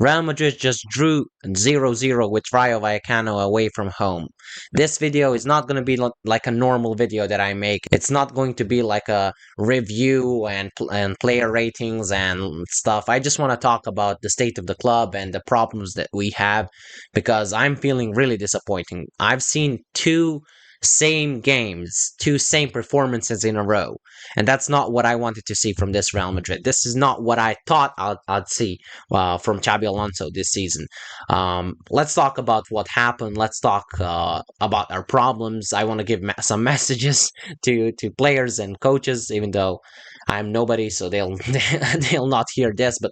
Real Madrid just drew 0-0 with Rayo Vallecano away from home. This video is not going to be like a normal video that I make. It's not going to be like a review and player ratings and stuff. I just want to talk about the state of the club and the problems that we have because I'm feeling really disappointing. I've seen two same performances in a row, and that's not what I wanted to see from this Real Madrid. This is not what I thought I'd see from Xabi Alonso this season. Let's talk about what happened. Let's talk about our problems. I want to give some messages to players and coaches, even though I'm nobody, so they'll not hear this. But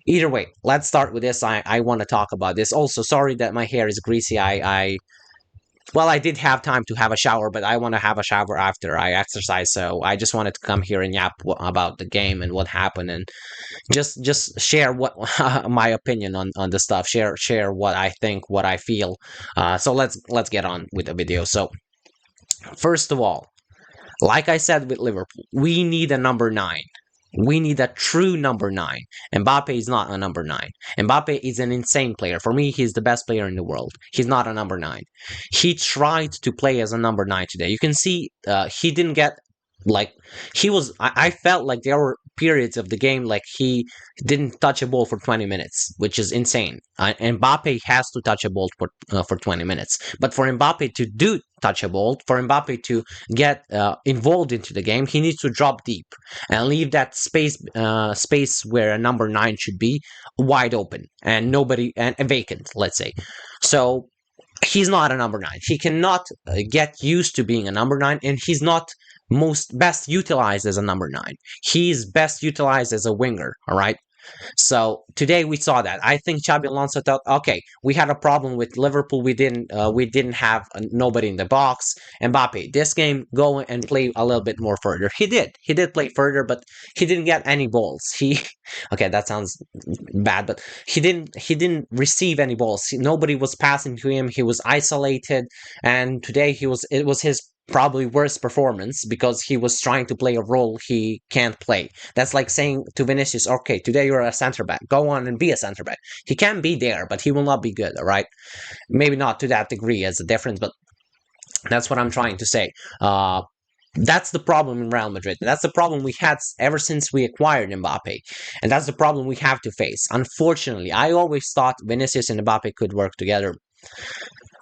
either way, let's start with this. I want to talk about this. Also, sorry that my hair is greasy. I did have time to have a shower, but I want to have a shower after I exercise. So I just wanted to come here and yap about the game and what happened, and just share what my opinion on the stuff. Share what I think, what I feel. So let's get on with the video. So first of all, like I said with Liverpool, we need a number 9. We need a true number 9. Mbappe is not a number 9. Mbappe is an insane player. For me, he's the best player in the world. He's not a number 9. He tried to play as a number 9 today. You can see he didn't get like he was. I felt like there were periods of the game like he didn't touch a ball for 20 minutes, which is insane. Mbappe has to touch a ball for 20 minutes. But for Mbappe to do touch a ball, for Mbappe to get involved into the game, he needs to drop deep and leave that space where a number 9 should be wide open and nobody and vacant, let's say. So he's not a number 9. He cannot get used to being a number 9, and he's not best utilized as a number 9. He's best utilized as a winger, all right? So today we saw that. I think Xabi Alonso thought, okay, we had a problem with Liverpool. We didn't have nobody in the box. Mbappe, this game, go and play a little bit more further. He did. He did play further, but he didn't get any balls. Okay, that sounds bad, but he didn't receive any balls. Nobody was passing to him. He was isolated, and today it was his probably worst performance because he was trying to play a role he can't play. That's like saying to Vinicius, okay, today you're a center back. Go on and be a center back. He can be there, but he will not be good, all right? Maybe not to that degree as a difference, but that's what I'm trying to say. That's the problem in Real Madrid. That's the problem we had ever since we acquired Mbappe. And that's the problem we have to face. Unfortunately, I always thought Vinicius and Mbappe could work together.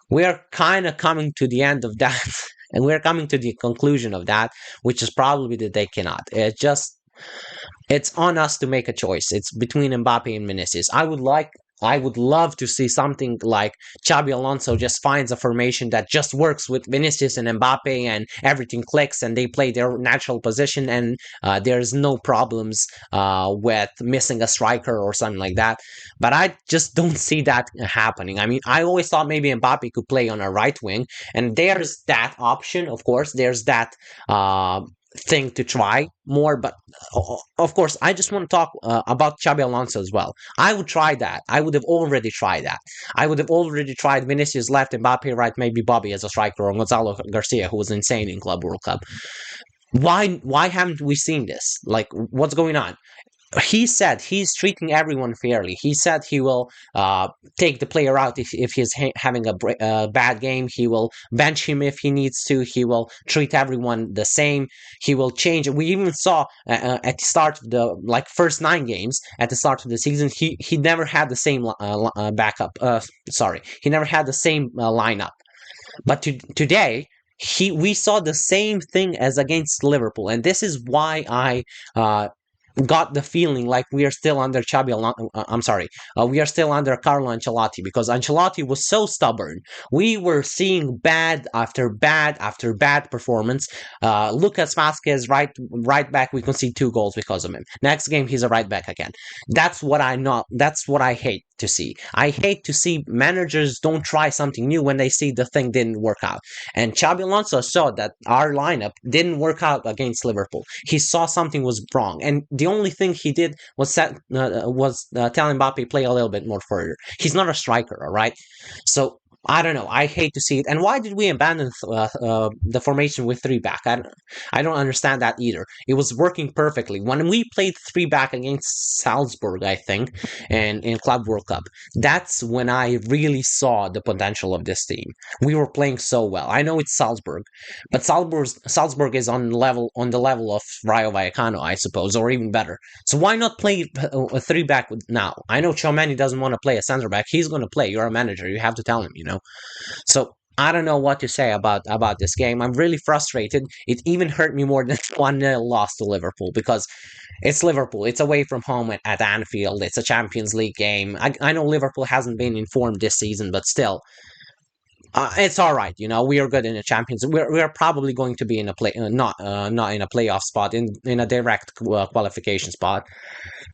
We are kind of coming to the end of that. And we're coming to the conclusion of that, which is probably that they cannot. It's on us to make a choice. It's between Mbappe and Vinicius. I would love to see something like Xabi Alonso just finds a formation that just works with Vinicius and Mbappe and everything clicks and they play their natural position and there's no problems with missing a striker or something like that. But I just don't see that happening. I mean, I always thought maybe Mbappe could play on a right wing, and there's that option, of course. There's that thing to try more, but of course I just want to talk about Xabi Alonso as well. I would try that. I would have already tried that. I would have already tried Vinicius left, Mbappe right, maybe Bobby as a striker, or Gonzalo Garcia, who was insane in Club World Cup. Why haven't we seen this? Like, what's going on? He said he's treating everyone fairly. He said he will take the player out if he's having a bad game. He will bench him if he needs to. He will treat everyone the same. He will change. We even saw at the start of the first 9 games at the start of the season, he never had the same backup. Sorry, he never had the same lineup. But today, we saw the same thing as against Liverpool, and this is why I got the feeling like we are still under we are still under Carlo Ancelotti, because Ancelotti was so stubborn. We were seeing bad after bad after bad performance. Lucas Vasquez, right back, we concede 2 goals because of him. Next game, he's a right back again. That's what I hate to see. I hate to see managers don't try something new when they see the thing didn't work out. And Xabi Alonso saw that our lineup didn't work out against Liverpool. He saw something was wrong, and the only thing he did was tell Mbappe play a little bit more further. He's not a striker, all right? So I don't know. I hate to see it. And why did we abandon the formation with three back? I don't understand that either. It was working perfectly when we played three back against Salzburg, I think, and in Club World Cup. That's when I really saw the potential of this team. We were playing so well. I know it's Salzburg, but Salzburg is on the level of Rayo Vallecano, I suppose, or even better. So why not play a three back now? I know Chomani doesn't want to play a center back. He's going to play. You're a manager. You have to tell him, you know. So I don't know what to say about this game. I'm really frustrated. It even hurt me more than 1-0 loss to Liverpool because it's Liverpool. It's away from home at Anfield. It's a Champions League game. I know Liverpool hasn't been informed this season, but still, it's all right. You know, we are good in the Champions. We're probably going to be in a play, not in a playoff spot, in a direct qualification spot.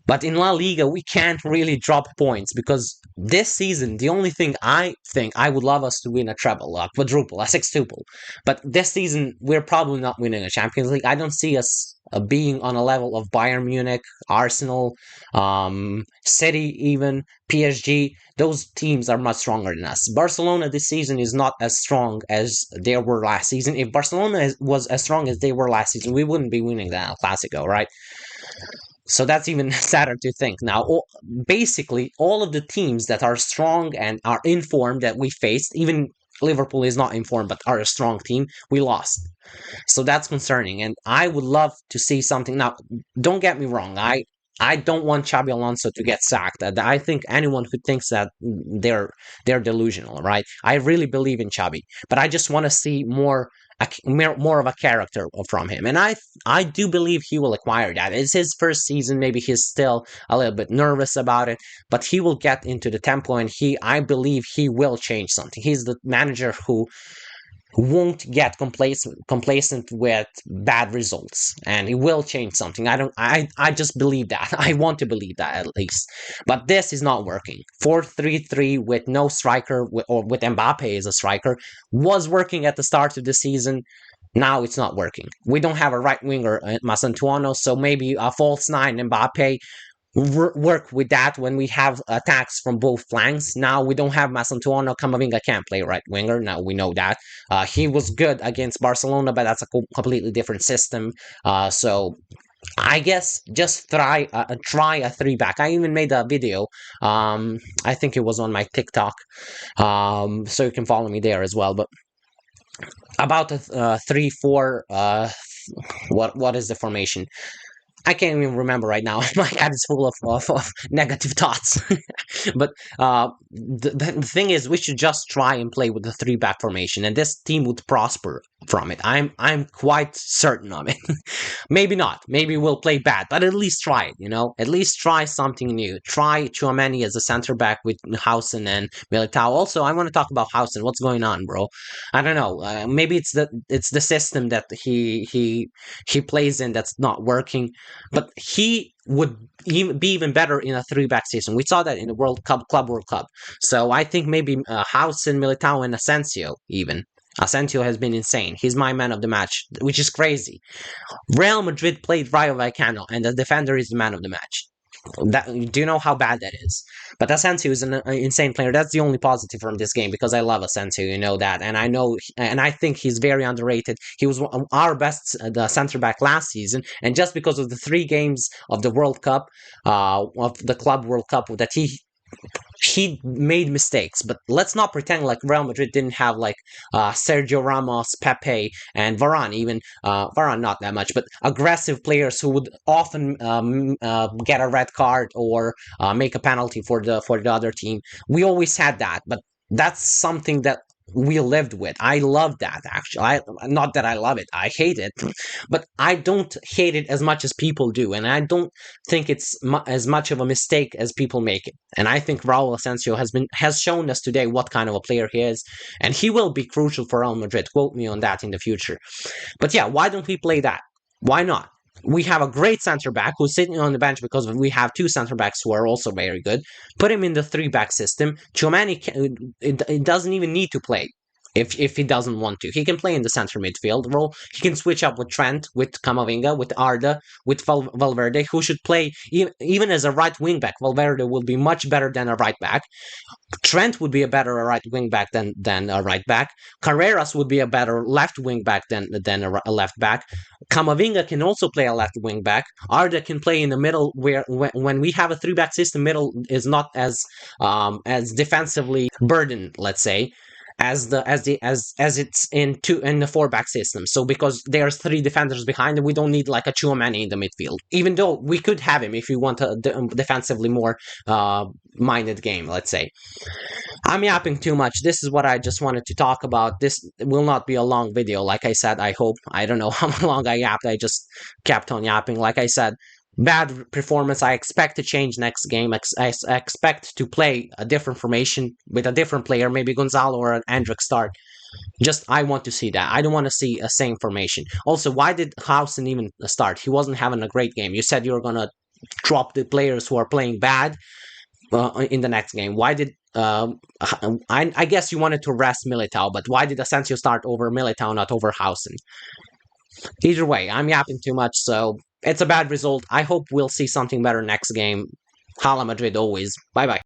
But in La Liga, we can't really drop points because this season, the only thing I think I would love us to win a treble, a quadruple, a sextuple. But this season, we're probably not winning a Champions League. I don't see us being on a level of Bayern Munich, Arsenal, City, even PSG. Those teams are much stronger than us. Barcelona this season is not as strong as they were last season. If Barcelona was as strong as they were last season, we wouldn't be winning the El Clasico, right? So that's even sadder to think. Now, basically, all of the teams that are strong and are informed that we faced, even Liverpool is not informed but are a strong team, we lost. So that's concerning. And I would love to see something. Now, don't get me wrong. I don't want Xabi Alonso to get sacked. I think anyone who thinks that they're delusional, right? I really believe in Xabi, but I just want to see more of a character from him, and I do believe he will acquire that. It's his first season. Maybe he's still a little bit nervous about it, but he will get into the tempo, and I believe he will change something. He's the manager who won't get complacent with bad results, and he will change something. I just believe that. I want to believe that at least. But this is not working. 4-3-3 with no striker, or with Mbappe as a striker, was working at the start of the season. Now it's not working. We don't have a right winger, Masantuono, so maybe a false nine, Mbappe, work with that when we have attacks from both flanks. Now we don't have Masantuono. Camavinga can't play right winger. Now we know that. He was good against Barcelona, but that's a completely different system. So I guess just try a three back. I even made a video. I think it was on my TikTok. So you can follow me there as well. But about a 3-4. What is the formation? I can't even remember right now. My head is full of negative thoughts. But the thing is, we should just try and play with the three back formation, and this team would prosper from it. I'm quite certain of it. Maybe not. Maybe we'll play bad, but at least try it. You know, at least try something new. Try Chouameni as a center back with Hausen and Militao. Also, I want to talk about Hausen. What's going on, bro? I don't know. Maybe it's the system that he plays in that's not working. But he would be even better in a three-back system. We saw that in the World Cup, Club World Cup. So I think maybe Hausen, Militao, and Asensio even. Asensio has been insane. He's my man of the match, which is crazy. Real Madrid played Rayo Vallecano, and the defender is the man of the match. Do you know how bad that is? But Asensio is an insane player. That's the only positive from this game because I love Asensio, you know that, and I think he's very underrated. He was our best the center back last season, and just because of the 3 games of the World Cup, of the Club World Cup, that he made mistakes, but let's not pretend like Real Madrid didn't have like Sergio Ramos, Pepe, and Varane. Even Varane, not that much, but aggressive players who would often get a red card or make a penalty for the other team. We always had that, but that's something that we lived with. I love that actually. Not that I love it. I hate it, but I don't hate it as much as people do, and I don't think it's as much of a mistake as people make it. And I think Raul Asensio has shown us today what kind of a player he is, and he will be crucial for Real Madrid. Quote me on that in the future. But yeah, why don't we play that? Why not? We have a great center back who's sitting on the bench because we have 2 center backs who are also very good. Put him in the 3-back system. Chouamani, it doesn't even need to play. if he doesn't want to. He can play in the center midfield role. He can switch up with Trent, with Camavinga, with Arda, with Valverde, who should play even as a right wing back. Valverde will be much better than a right back. Trent would be a better right wing back than a right back. Carreras would be a better left wing back than a left back. Camavinga can also play a left wing back. Arda can play in the middle, where when we have a three back system, middle is not as defensively burdened, let's say, as it's in the four back system. So because there's three defenders behind, we don't need like a Chouamani in the midfield. Even though we could have him if we want a defensively more minded game, let's say. I'm yapping too much. This is what I just wanted to talk about. This will not be a long video. Like I said, I hope. I don't know how long I yapped. I just kept on yapping. Like I said, bad performance. I expect to change next game. I expect to play a different formation with a different player. Maybe Gonzalo or Andrick start. Just, I want to see that. I don't want to see a same formation. Also, why did Hausen even start? He wasn't having a great game. You said you were going to drop the players who are playing bad in the next game. Why did I guess you wanted to rest Militao, but why did Asensio start over Militao, not over Hausen? Either way, I'm yapping too much, so it's a bad result. I hope we'll see something better next game. Hala Madrid always. Bye bye.